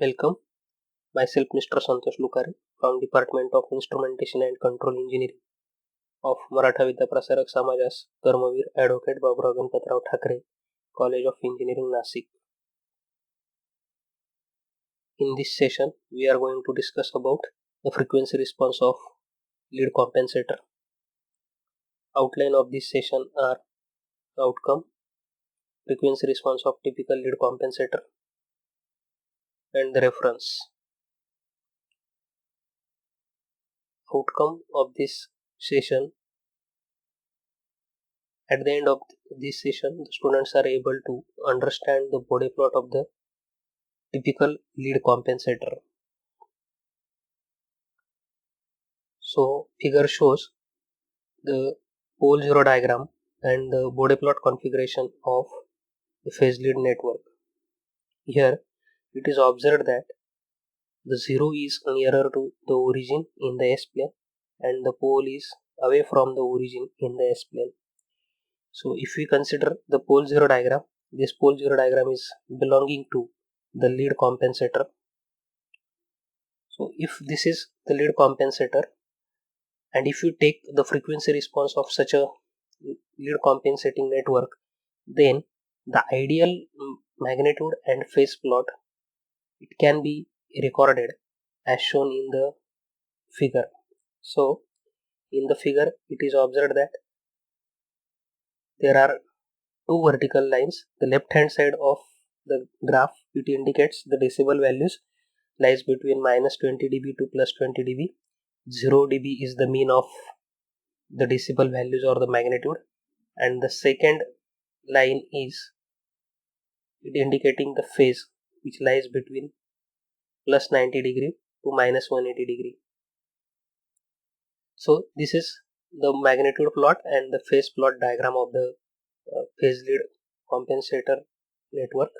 Welcome, myself Mr. Santosh Lukare from Department of Instrumentation and Control Engineering of Maratha Vidya Prasarak Samajas Karmavir Advocate Baburao Ganpatrao Thakre College of Engineering Nasik. In this session, we are going to discuss about the frequency response of lead compensator. Outline of this session are outcome, frequency response of typical lead compensator, and the reference. Outcome of this session. At the end of this session, the students are able to understand the body plot of the typical lead compensator. So, figure shows the pole zero diagram and the body plot configuration of the phase lead network. Here, it is observed that the zero is nearer to the origin in the S plane and the pole is away from the origin in the S plane. So, if we consider the pole zero diagram, this pole zero diagram is belonging to the lead compensator. So, if this is the lead compensator, and if you take the frequency response of such a lead compensating network, then the ideal magnitude and phase plot, it can be recorded as shown in the figure. So, in the figure, it is observed that there are two vertical lines. The left hand side of the graph, it indicates the decibel values lies between minus 20 dB to plus 20 dB. 0 dB is the mean of the decibel values or the magnitude, and the second line is it indicating the phase which lies between plus 90 degree to minus 180 degree. So this is the magnitude plot and the phase plot diagram of the phase lead compensator network.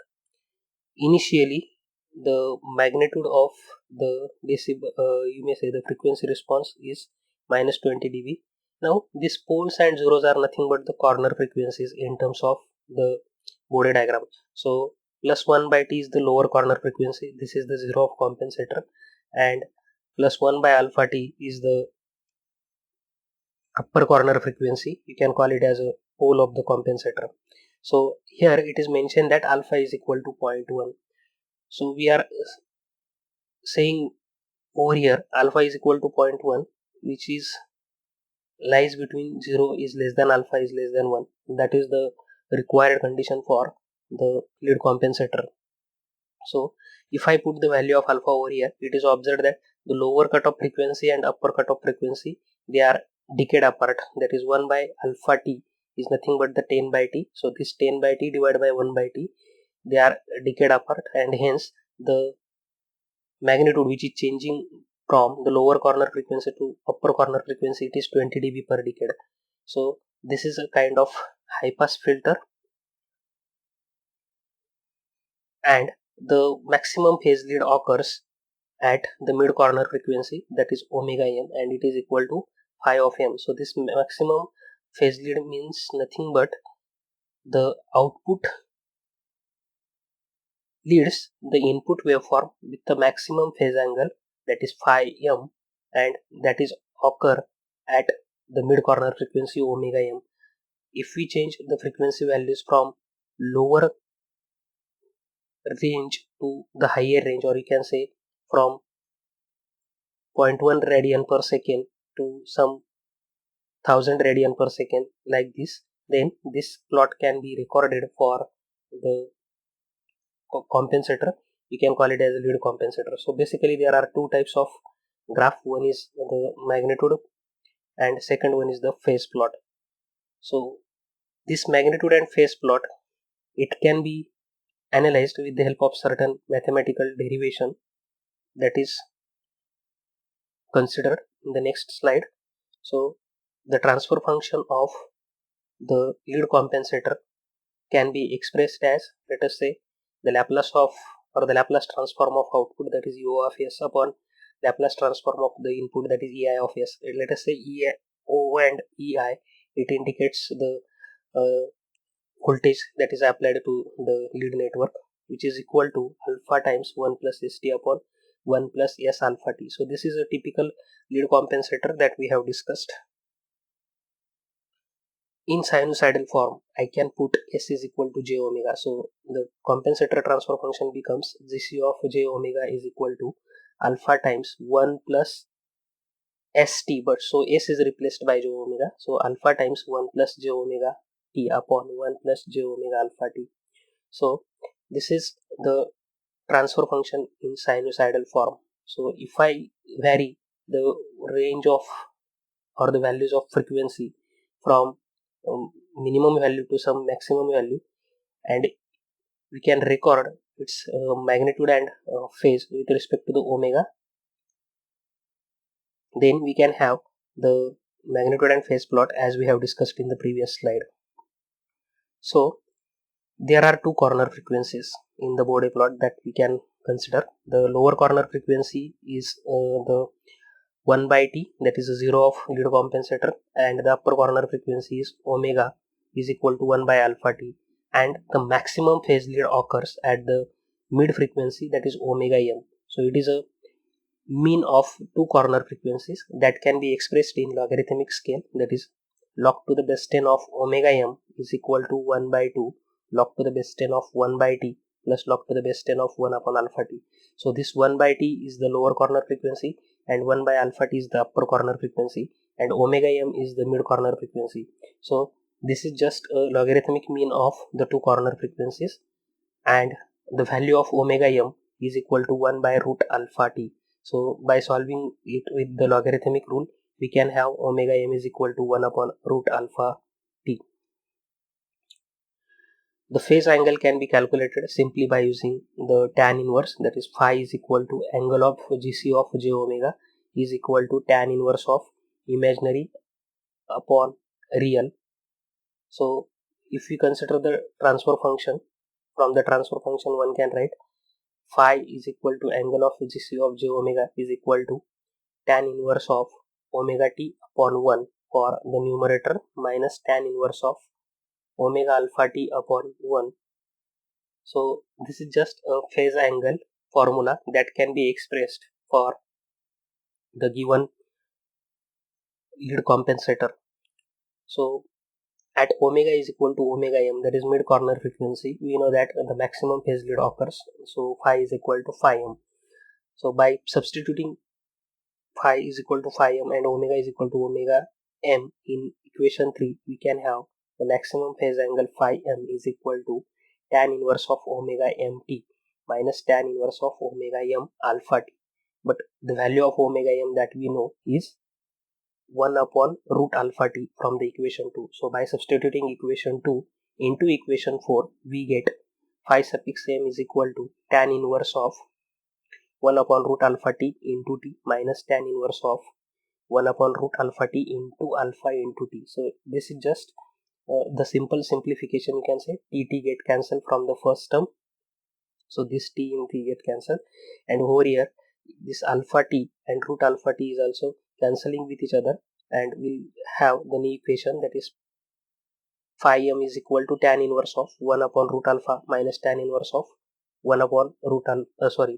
Initially, the magnitude of the decibel, you may say the frequency response is minus 20 dB. Now, these poles and zeros are nothing but the corner frequencies in terms of the body diagram. So, plus 1 by t is the lower corner frequency. This is the zero of compensator, and plus 1 by alpha t is the upper corner frequency. You can call it as a pole of the compensator. So, here it is mentioned that alpha is equal to 0.1. So, we are saying over here alpha is equal to 0.1, which is lies between 0 is less than alpha is less than 1. That is the required condition for the lead compensator. So if I put the value of alpha over here, it is observed that the lower cutoff frequency and upper cutoff frequency, they are decade apart. That is 1 by alpha t is nothing but the 10 by t. So this 10 by t divided by 1 by t, they are decade apart, and hence the magnitude which is changing from the lower corner frequency to upper corner frequency, it is 20 dB per decade. So this is a kind of high pass filter, and the maximum phase lead occurs at the mid corner frequency, that is omega m, and it is equal to phi of m. So this maximum phase lead means nothing but the output leads the input waveform with the maximum phase angle, that is phi m, and that is occur at the mid corner frequency omega m. If we change the frequency values from lower range to the higher range, or you can say from 0.1 radian per second to some 1000 radian per second, like this, then this plot can be recorded for the compensator. You can call it as a lead compensator. So basically there are two types of graph. One is the magnitude and second one is the phase plot. So this magnitude and phase plot, it can be analyzed with the help of certain mathematical derivation that is considered in the next slide. So the transfer function of the lead compensator can be expressed as, let us say, the Laplace of, or the Laplace transform of output, that is U of s, upon Laplace transform of the input, that is Ei of s. Let us say O and Ei, it indicates the voltage that is applied to the lead network, which is equal to alpha times 1 plus st upon 1 plus s alpha t. So this is a typical lead compensator that we have discussed. In sinusoidal form, I can put s is equal to j omega. So the compensator transfer function becomes gc of j omega is equal to alpha times 1 plus st, but so s is replaced by j omega. So alpha times 1 plus j omega t upon 1 plus j omega alpha t. So this is the transfer function in sinusoidal form. So if I vary the range of or the values of frequency from minimum value to some maximum value, and we can record its magnitude and phase with respect to the omega, then we can have the magnitude and phase plot as we have discussed in the previous slide. So there are two corner frequencies in the Bode plot that we can consider. The lower corner frequency is the 1 by t, that is a 0 of lead compensator, and the upper corner frequency is omega is equal to 1 by alpha t, and the maximum phase lead occurs at the mid frequency, that is omega m. So it is a mean of two corner frequencies that can be expressed in logarithmic scale, that is log to the base 10 of omega m is equal to 1 by 2 log to the base 10 of 1 by t plus log to the base 10 of 1 upon alpha t. So this 1 by t is the lower corner frequency and 1 by alpha t is the upper corner frequency, and omega m is the mid corner frequency. So this is just a logarithmic mean of the two corner frequencies, and the value of omega m is equal to 1 by root alpha t. So by solving it with the logarithmic rule, we can have omega m is equal to 1 upon root alpha t. The phase angle can be calculated simply by using the tan inverse, that is phi is equal to angle of gc of j omega is equal to tan inverse of imaginary upon real. So if we consider the transfer function, from the transfer function one can write phi is equal to angle of gc of j omega is equal to tan inverse of omega t upon 1 for the numerator minus tan inverse of omega alpha t upon 1. So this is just a phase angle formula that can be expressed for the given lead compensator. So at omega is equal to omega m, that is mid corner frequency, we know that the maximum phase lead occurs. So phi is equal to phi m. So by substituting phi is equal to phi m and omega is equal to omega m in equation 3, we can have the maximum phase angle phi m is equal to tan inverse of omega mt minus tan inverse of omega m alpha t. But the value of omega m that we know is 1 upon root alpha t from the equation 2. So by substituting equation 2 into equation 4, we get phi suffix m is equal to tan inverse of 1 upon root alpha t into t minus tan inverse of 1 upon root alpha t into alpha into t. So this is just the simple simplification, you can say. T get cancelled from the first term, so this t and t get cancelled, and over here this alpha t and root alpha t is also cancelling with each other, and we'll have the new equation, that is phi m is equal to tan inverse of 1 upon root alpha minus tan inverse of 1 upon root alpha,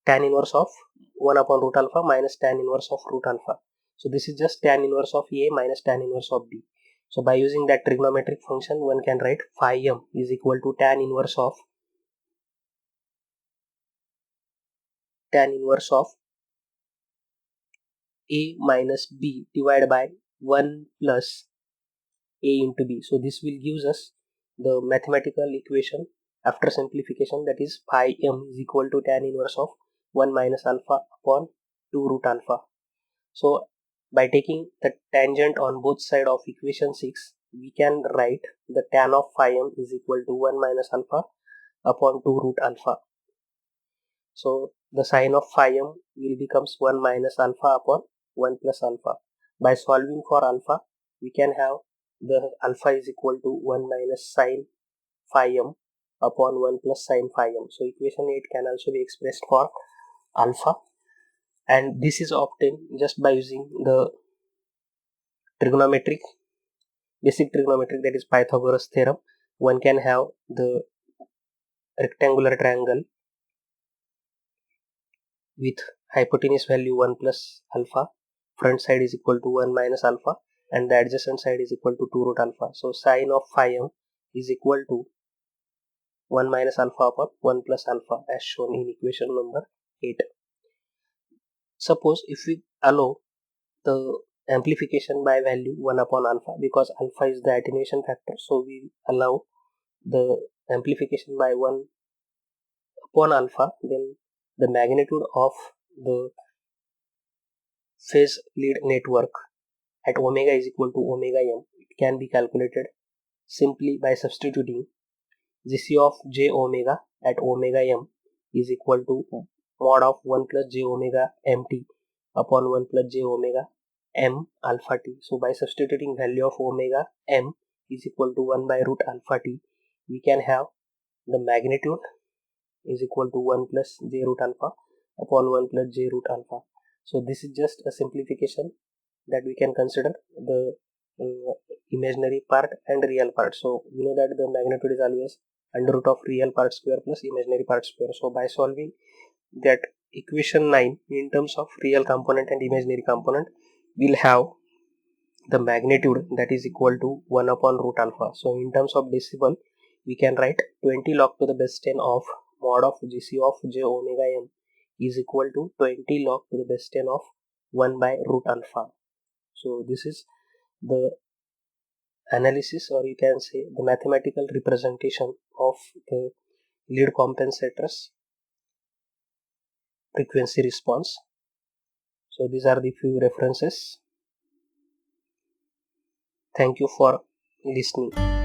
tan inverse of 1 upon root alpha minus tan inverse of root alpha. So this is just tan inverse of A minus tan inverse of B. So by using that trigonometric function, one can write phi m is equal to tan inverse of A minus B divided by 1 plus A into B. So this will gives us the mathematical equation after simplification, that is phi m is equal to tan inverse of 1 minus alpha upon 2 root alpha. So by taking the tangent on both sides of equation 6, we can write the tan of phi m is equal to 1 minus alpha upon 2 root alpha. So the sine of phi m will becomes 1 minus alpha upon 1 plus alpha. By solving for alpha, we can have the alpha is equal to 1 minus sine phi m upon 1 plus sine phi m. So equation 8 can also be expressed for alpha, and this is obtained just by using the trigonometric, basic trigonometric, that is Pythagoras theorem. One can have the rectangular triangle with hypotenuse value 1 plus alpha, front side is equal to 1 minus alpha, and the adjacent side is equal to 2 root alpha. So sine of phi m is equal to 1 minus alpha upon 1 plus alpha, as shown in equation number 8. Suppose if we allow the amplification by value 1 upon alpha, because alpha is the attenuation factor, so we allow the amplification by 1 upon alpha, then the magnitude of the phase lead network at omega is equal to omega m. It can be calculated simply by substituting gc of j omega at omega m is equal to mod of 1 plus j omega mt upon 1 plus j omega m alpha t. So by substituting value of omega m is equal to 1 by root alpha t, we can have the magnitude is equal to 1 plus j root alpha upon 1 plus j root alpha. So this is just a simplification that we can consider the imaginary part and real part. So we know that the magnitude is always under root of real part square plus imaginary part square. So by solving that equation 9 in terms of real component and imaginary component, we'll have the magnitude that is equal to 1 upon root alpha. So in terms of decimal, we can write 20 log to the base 10 of mod of gc of j omega m is equal to 20 log to the base 10 of 1 by root alpha. So this is the analysis, or you can say the mathematical representation of the lead compensators frequency response. So these are the few references. Thank you for listening.